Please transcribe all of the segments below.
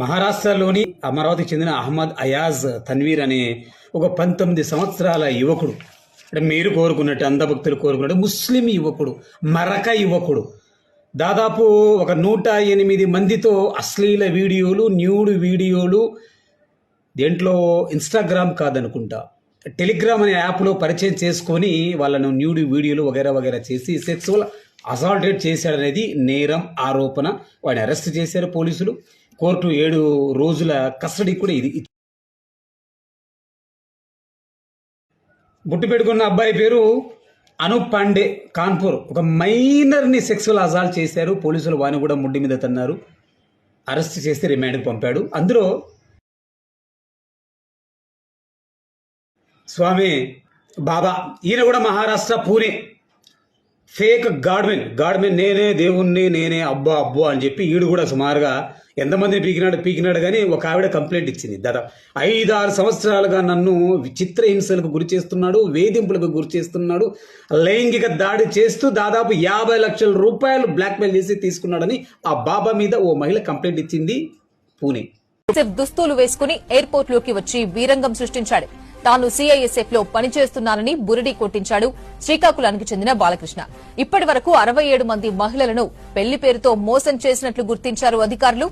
మహారాష్ట్రలోని అమరావతికి చెందిన అహ్మద్ అయాజ్ తన్వీర్ అనే ఒక 19 సంవత్సరాల యువకుడు, అంటే మీరు కోరుకున్నట్టు అంధభక్తులు కోరుకున్నట్టు ముస్లిం యువకుడు, మరక యువకుడు, దాదాపు ఒక 108 మందితో అశ్లీల వీడియోలు, న్యూడ్ వీడియోలు, దేంట్లో ఇన్స్టాగ్రామ్ కాదనుకుంటా, టెలిగ్రామ్ అనే యాప్లో పరిచయం చేసుకొని వాళ్ళను న్యూడ్ వీడియోలు వగైరా వగైరా చేసి సెక్సువల్ అసాల్టేట్ చేశాడనేది నేరం ఆరోపణ. వాడిని అరెస్ట్ చేశారు పోలీసులు. కోర్టు 7 రోజుల కస్టడీ కూడా ఇది. బుట్టు పెట్టుకున్న అబ్బాయి పేరు అనూప్ పాండే, కాన్పూర్. ఒక మైనర్ని సెక్సువల్ అసాల్ట్ చేశారు పోలీసులు. వాని కూడా ముడ్డి మీద తన్నారు. అరెస్ట్ చేస్తే రిమాండ్కి పంపాడు. అందులో స్వామి బాబా, ఈయన కూడా మహారాష్ట్ర పూణే ఫేక్ గాడ్మెన్ నేనే దేవుణ్ణి, నేనే అబ్బా అబ్బో అని చెప్పి ఈడు కూడా సుమారుగా ఎంతమందిని పీకినాడు కానీ ఒక ఆవిడ కంప్లైంట్ ఇచ్చింది. దాదాపు 5-6 సంవత్సరాలుగా నన్ను చిత్రహింసలకు గురి చేస్తున్నాడు, వేధింపులకు గురి చేస్తున్నాడు, లైంగిక దాడి చేస్తూ దాదాపు 50 లక్షల రూపాయలు బ్లాక్మెయిల్ చేసి తీసుకున్నాడని ఆ బాబా మీద ఓ మహిళ కంప్లైంట్ ఇచ్చింది పూణే. దుస్తులు వేసుకుని ఎయిర్పోర్ట్ లోకి వచ్చి వీరంగం సృష్టించాడు. తాను సీఐఎస్ఎఫ్ లో పనిచేస్తున్నానని బురిడి కొట్టించాడు శ్రీకాకుళానికి చెందిన బాలకృష్ణ. ఇప్పటి వరకు 67 మంది మహిళలను పెళ్లి పేరుతో మోసం చేసినట్లు గుర్తించారు అధికారులు.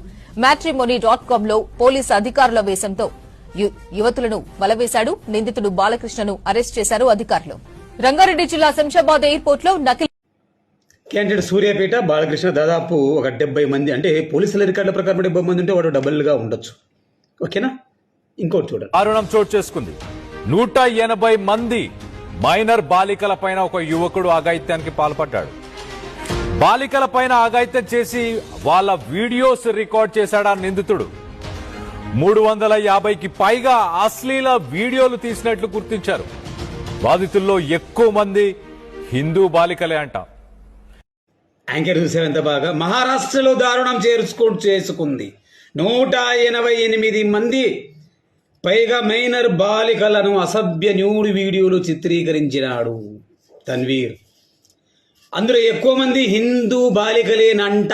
matrimony.com లో పోలీసు అధికారుల వేషంతో యువతులను వలవేశాడు. నిందితుడు బాలకృష్ణను అరెస్ట్ చేశారు అధికారులు. రంగారెడ్డి జిల్లా శంషాబాద్ ఎయిర్పోర్ట్ లో నకిలీ క్యాండిడేట్ సూర్యాపేట బాలకృష్ణ దాదాపు ఒక 70 మంది, అంటే పోలీసుల రికార్డుల ప్రకారం 70 మంది ఉంటే వాడు డబుల్గా ఉండొచ్చు. ఓకేనా? ఇంకోటి చూడండి. దారుణం చోటు చేసుకుంది. 180 మంది మైనర్ బాలికల పైన ఒక యువకుడు అఘాయిత్యానికి పాల్పడ్డాడు. బాలికల పైన అఘాయిత్యం చేసి వాళ్ళ వీడియోస్ రికార్డ్ చేశాడు ఆ నిందితుడు. 350కి పైగా అశ్లీల వీడియోలు తీసినట్లు గుర్తించారు. బాధితుల్లో ఎక్కువ మంది హిందూ బాలికలే అంట. యాంకర్ చూసారు ఎంత బాగా. మహారాష్ట్రలో దారుణం చేసుకుంది. 188 మంది పైగా మైనర్ బాలికలను అసభ్య న్యూడ్ వీడియోలు చిత్రీకరించినాడు తన్వీర్. అందులో ఎక్కువ మంది హిందూ బాలికలేనంట.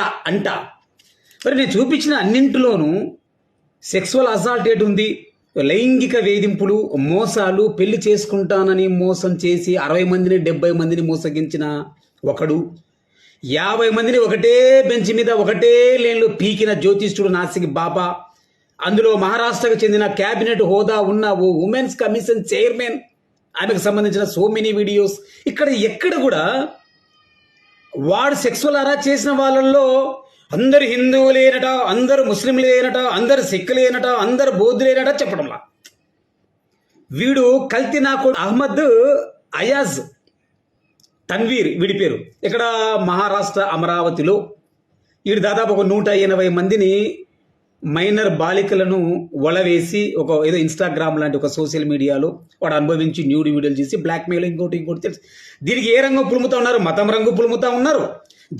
మరి నేను చూపించిన అన్నింటిలోనూ సెక్సువల్ అసాల్టేట్ ఉంది, లైంగిక వేధింపులు, మోసాలు, పెళ్లి చేసుకుంటానని మోసం చేసి 60 మందిని 70 మందిని మోసగించిన ఒకడు, 50 మందిని ఒకటే బెంచ్ మీద ఒకటే లేన్లో పీకిన జ్యోతిష్ఠుడు నాసిక్ బాబా, అందులో మహారాష్ట్రకు చెందిన క్యాబినెట్ హోదా ఉన్న ఓ ఉమెన్స్ కమిషన్ చైర్మన్, ఆమెకు సంబంధించిన సో మెనీ వీడియోస్. ఎక్కడ కూడా వాడు సెక్సువల్ అరా చేసిన వాళ్ళల్లో అందరు హిందువులేనట, అందరు ముస్లింలేనట, అందరు సిక్కులేనట, అందరు బౌద్ధులేనట చెప్పడంలా. వీడు కల్తీ నాకు అహ్మద్ అయాజ్ తన్వీర్ వీడి పేరు. ఇక్కడ మహారాష్ట్ర అమరావతిలో వీడు దాదాపు ఒక 180 మందిని మైనర్ బాలికలను వలవేసి ఏదో ఇన్స్టాగ్రామ్ లాంటి ఒక సోషల్ మీడియాలో వాడు అనుభవించి న్యూడ్ వీడియోలు చేసి బ్లాక్మెయిల్ ఇంకోటి తెలుసు. దీనికి ఏ రంగు పులుముతా ఉన్నారు? మతం రంగు పులుముతా ఉన్నారు,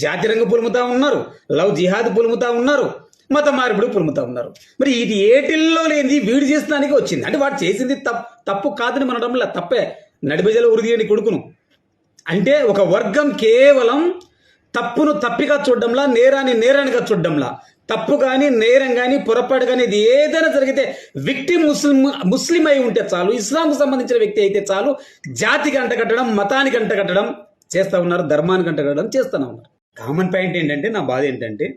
జాతి రంగు పులుముతా ఉన్నారు, లవ్ జిహాద్ పులుముతా ఉన్నారు, మత మార్పిడి పులుముతా ఉన్నారు. మరి ఇది ఏటిల్లో లేనిది వీడు చేసడానికి వచ్చింది. అంటే వాడు చేసింది తప్పు కాదని మనడంలా, తప్పే. నడిబజల ఉరిదీయని కొడుకును అంటే ఒక వర్గం కేవలం తప్పును తప్పిగా చూడడంలా, నేరాన్ని నేరానిగా చూడడంలా. తప్పు కానీ నేరం కానీ పొరపాటు కానీ ఇది ఏదైనా జరిగితే విక్టిమ్ ముస్లిం అయి ఉంటే చాలు, ఇస్లాంకు సంబంధించిన వ్యక్తి అయితే చాలు, జాతికి అంటగట్టడం, మతానికి అంటగట్టడం చేస్తూ ఉన్నారు, ధర్మానికి అంటగట్టడం చేస్తూనే ఉన్నారు. కామన్ పాయింట్ ఏంటంటే, నా బాధ ఏంటంటే,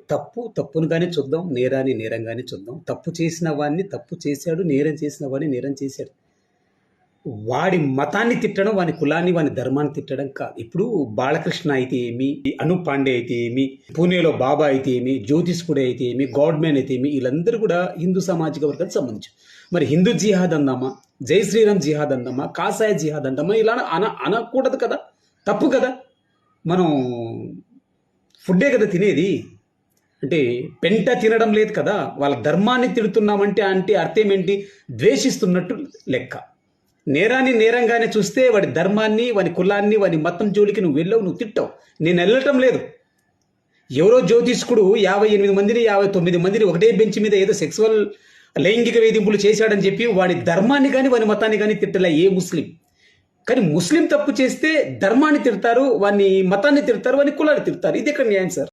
తప్పును కానీ చూద్దాం, నేరాన్ని నేరంగానే చూద్దాం. తప్పు చేసిన వాడిని తప్పు చేశాడు, నేరం చేసిన వాడిని నేరం చేశాడు. వాడి మతాన్ని తిట్టడం, వాని కులాన్ని, వాని ధర్మాన్ని తిట్టడం కాదు. ఇప్పుడు బాలకృష్ణ అయితే ఏమి, అనూప్ పాండే అయితే ఏమి, పూణేలో బాబా అయితే ఏమి, జ్యోతిష్కుడే అయితే ఏమి, గాడ్మెన్ అయితే ఏమి, వీళ్ళందరూ కూడా హిందూ సామాజిక వర్గానికి సంబంధించి. మరి హిందూ జిహాద్ అందామా, జై శ్రీరామ్ జిహాద్ అందామా, కాసాయ జిహాద్ అందామా, ఇలా అనకూడదు కదా, తప్పు కదా. మనం ఫుడ్డే కదా తినేది, అంటే పెంట తినడం లేదు కదా. వాళ్ళ ధర్మాన్ని తిడుతున్నామంటే అంటే అర్థం ఏంటి? ద్వేషిస్తున్నట్టు లెక్క. నేరాన్ని నేరంగానే చూస్తే వాడి ధర్మాన్ని, వాని కులాన్ని, వాని మతం జోలికి నువ్వు వెళ్ళవు, నువ్వు తిట్టావు. నేను వెళ్ళటం లేదు. ఎవరో జ్యోతిష్కుడు 58 మందిని 59 మందిని ఒకటే బెంచ్ మీద ఏదో సెక్సువల్ లైంగిక వేధింపులు చేశాడని చెప్పి వాడి ధర్మాన్ని కానీ వాని మతాన్ని కానీ తిట్టలే ఏ ముస్లిం. కానీ ముస్లిం తప్పు చేస్తే ధర్మాన్ని తిడతారు, వాని మతాన్ని తిడతారు, వాని కులాన్ని తిడతారు. ఇది ఎక్కడ న్యాయం సార్?